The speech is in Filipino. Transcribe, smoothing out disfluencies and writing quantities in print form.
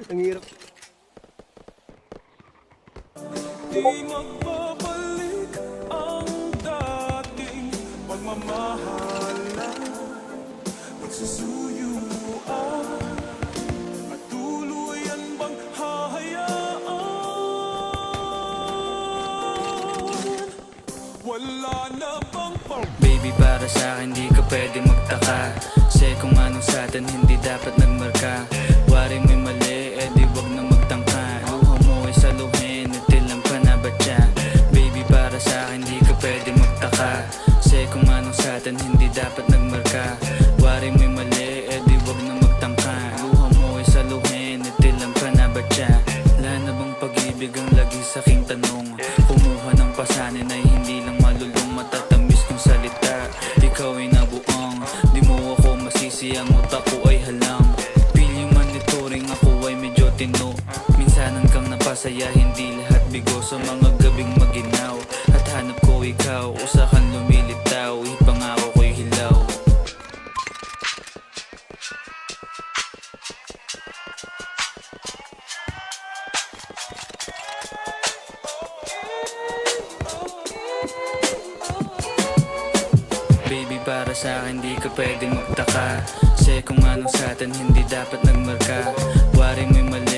Ang hirap. Di magbabalik ang dating pagmamahalan, pagsusuyuan, at tuluyan bang hahayaan? Wala na bang Baby, para sa akin di ka pwede magtaka, kasi kung anong sa'tin hindi dapat nagmarka. Wari may mali, eh di wag na magtangka. Luha mo ay saluhin, itilang ka na ba siya? Baby, para sa akin di ka pwede magtaka, kasi kung anong sa'tin hindi dapat nagmarka. Wari may mali, eh di wag na magtangka. Luha mo ay saluhin, itilang ka na ba siya? Wala na bang pag-ibig ang lagi sa aking tanong? Kumuha ng pasanin ay hindi lang malulong, matatamis kong salita. Ikaw ay nabuang, di mo ako masisi, ang utak ko ay halang. Piling monitoring, ako ay medyo tino. Minsanan kang napasaya, hindi lahat bigo. Sa mga gabing maginaw, at hanap ko ikaw, usakan lumilitaw, ipangako ko'y hilaw. Baby, para sa akin di ka pwede magtaka, kasi kung anong sa'tin hindi dapat nagmarka. Waring may mali,